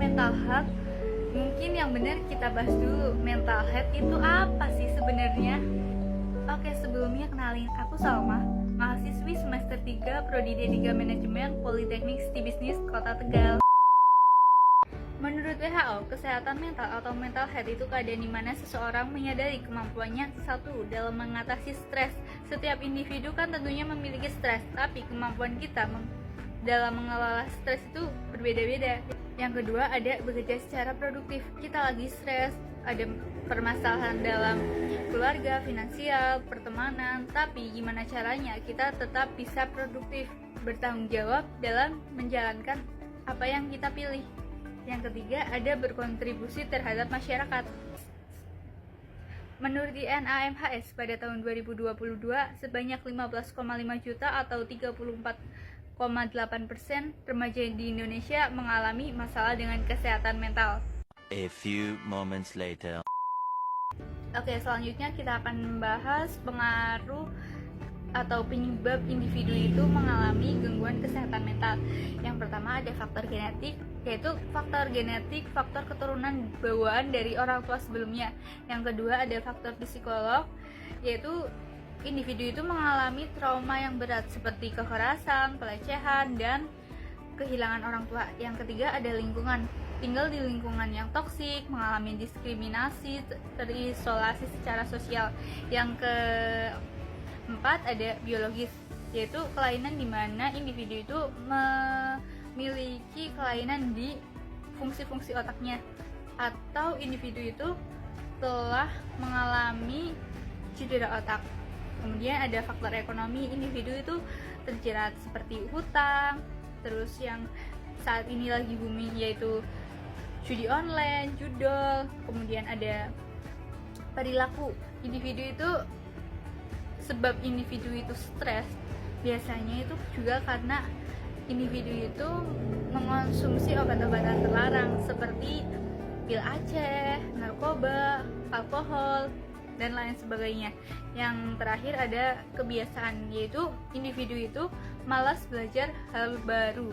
mental health, mungkin yang benar kita bahas dulu mental health itu apa sih sebenarnya. Oke, sebelumnya kenalin, aku Salma, mahasiswi semester 3 Prodi D3 Manajemen Politeknik City Bisnis Kota Tegal. Menurut WHO, kesehatan mental atau mental health itu keadaan di mana seseorang menyadari kemampuannya satu dalam mengatasi stres. Setiap individu kan tentunya memiliki stres, tapi kemampuan kita dalam mengelola stres itu berbeda-beda. Yang kedua, ada bekerja secara produktif. Kita lagi stres, ada permasalahan dalam keluarga, finansial, pertemanan, tapi gimana caranya kita tetap bisa produktif, bertanggung jawab dalam menjalankan apa yang kita pilih. Yang ketiga, ada berkontribusi terhadap masyarakat. Menurut INAMHS pada tahun 2022, sebanyak 15,5 juta atau 34,8% remaja di Indonesia mengalami masalah dengan kesehatan mental. A few moments later. Oke, selanjutnya kita akan membahas pengaruh atau penyebab individu itu mengalami gangguan kesehatan mental. Yang pertama ada faktor genetik, yaitu faktor genetik, faktor keturunan bawaan dari orang tua sebelumnya. Yang kedua ada faktor psikolog, yaitu individu itu mengalami trauma yang berat seperti kekerasan, pelecehan, dan kehilangan orang tua. Yang ketiga ada lingkungan, tinggal di lingkungan yang toksik, mengalami diskriminasi, terisolasi secara sosial. Yang keempat ada biologis, yaitu kelainan di mana individu itu memiliki kelainan di fungsi-fungsi otaknya, atau individu itu telah mengalami cedera otak. Kemudian ada faktor ekonomi, individu itu terjerat seperti hutang, terus yang saat ini lagi booming yaitu judi online, judol. Kemudian ada perilaku, individu itu, sebab individu itu stres biasanya itu juga karena individu itu mengonsumsi obat-obatan terlarang seperti pil Aceh, narkoba, alkohol, dan lain sebagainya. Yang terakhir ada kebiasaan, yaitu individu itu malas belajar hal baru.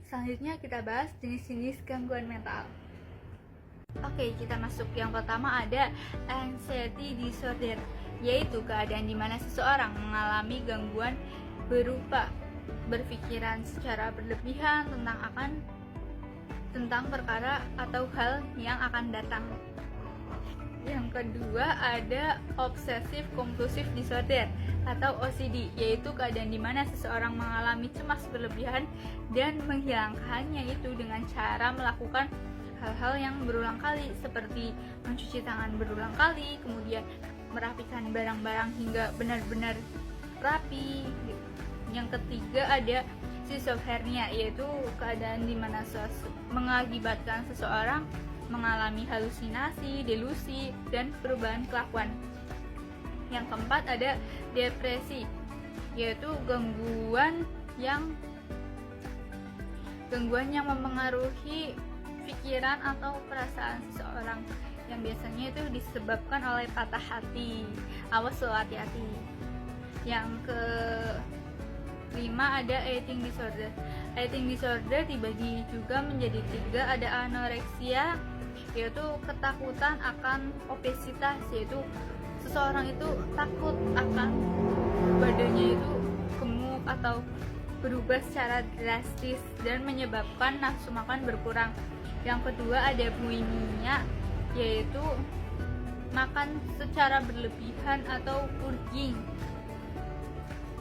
Selanjutnya kita bahas jenis-jenis gangguan mental. Oke, kita masuk. Yang pertama ada anxiety disorder, yaitu keadaan di mana seseorang mengalami gangguan berupa berpikiran secara berlebihan tentang perkara atau hal yang akan datang. Yang kedua ada obsessive compulsive disorder atau OCD, yaitu keadaan di mana seseorang mengalami cemas berlebihan dan menghilangkannya itu dengan cara melakukan hal-hal yang berulang kali seperti mencuci tangan berulang kali, kemudian merapikan barang-barang hingga benar-benar rapi. Yang ketiga ada schizophrenia, yaitu keadaan di mana mengakibatkan seseorang mengalami halusinasi, delusi, dan perubahan kelakuan. Yang keempat ada depresi, yaitu gangguan yang mempengaruhi pikiran atau perasaan seseorang, yang biasanya itu disebabkan oleh patah hati. Awas lo, hati-hati. Yang kelima ada eating disorder. Eating disorder dibagi juga menjadi 3, ada anoreksia, yaitu ketakutan akan obesitas, yaitu seseorang itu takut akan badannya itu gemuk atau berubah secara drastis dan menyebabkan nafsu makan berkurang. Yang kedua ada bulimia, yaitu makan secara berlebihan atau purging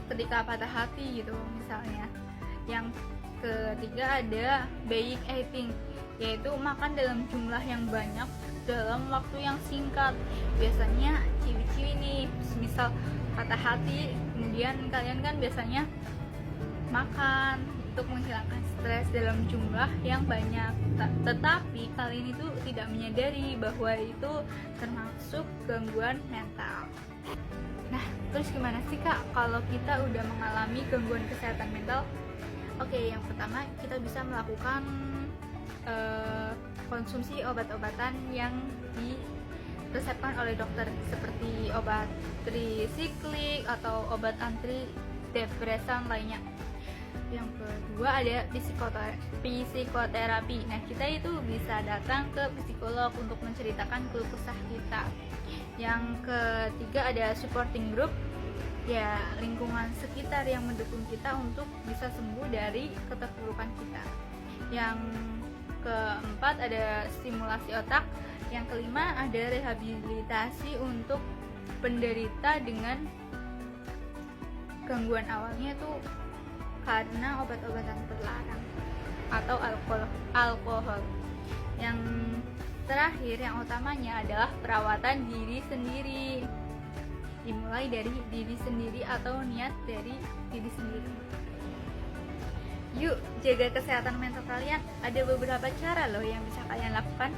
ketika patah hati gitu misalnya. Yang ketiga ada binge eating, yaitu makan dalam jumlah yang banyak dalam waktu yang singkat. Biasanya ciwi-ciwi nih, misal patah hati, kemudian kalian kan biasanya makan untuk menghilangkan stres dalam jumlah yang banyak, tetapi kalian itu tidak menyadari bahwa itu termasuk gangguan mental. Nah, terus gimana sih Kak kalau kita udah mengalami gangguan kesehatan mental? Oke, yang pertama kita bisa melakukan konsumsi obat-obatan yang diresepkan oleh dokter, seperti obat trisiklik atau obat antidepresan lainnya. Yang kedua ada psikoterapi. Nah, kita itu bisa datang ke psikolog untuk menceritakan keluh kesah kita. Yang ketiga ada supporting group, ya lingkungan sekitar yang mendukung kita untuk bisa sembuh dari keterpurukan kita. Yang keempat ada stimulasi otak. Yang kelima ada rehabilitasi untuk penderita dengan gangguan awalnya itu karena obat-obatan terlarang atau alkohol. Yang terakhir yang utamanya adalah perawatan diri sendiri, dimulai dari diri sendiri atau niat dari diri sendiri. Yuk jaga kesehatan mental kalian. Ada beberapa cara loh yang bisa kalian lakukan.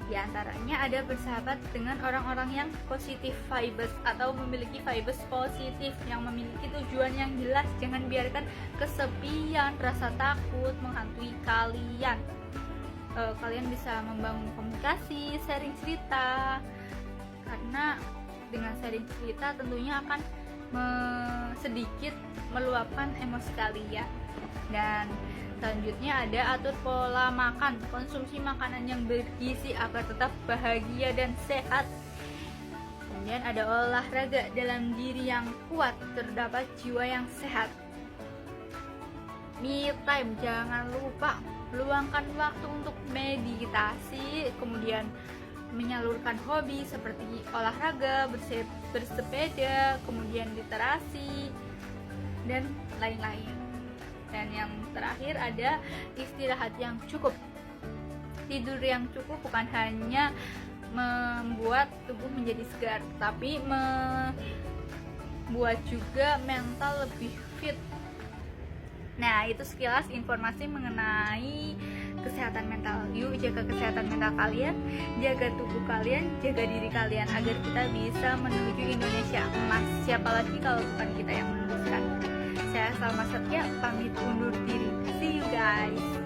Di antaranya ada bersahabat dengan orang-orang yang positif vibes atau memiliki vibes positif, yang memiliki tujuan yang jelas. Jangan biarkan kesepian, rasa takut menghantui kalian. Kalian bisa membangun komunikasi, sharing cerita, karena dengan sharing cerita tentunya akan sedikit meluapkan emosi kalian. Dan selanjutnya ada atur pola makan, konsumsi makanan yang bergizi agar tetap bahagia dan sehat. Kemudian ada olahraga, dalam diri yang kuat terdapat jiwa yang sehat. Me time, jangan lupa luangkan waktu untuk meditasi, kemudian menyalurkan hobi seperti olahraga, bersepeda, kemudian literasi, dan lain-lain. Dan yang terakhir ada istirahat yang cukup. Tidur yang cukup bukan hanya membuat tubuh menjadi segar, tapi membuat juga mental lebih fit. Nah, itu sekilas informasi mengenai kesehatan mental. Yuk jaga kesehatan mental kalian, jaga tubuh kalian, jaga diri kalian agar kita bisa menuju Indonesia emas. Siapa lagi kalau bukan kita yang meneruskan. Saya Salma Setia, pamit undur diri. See you guys.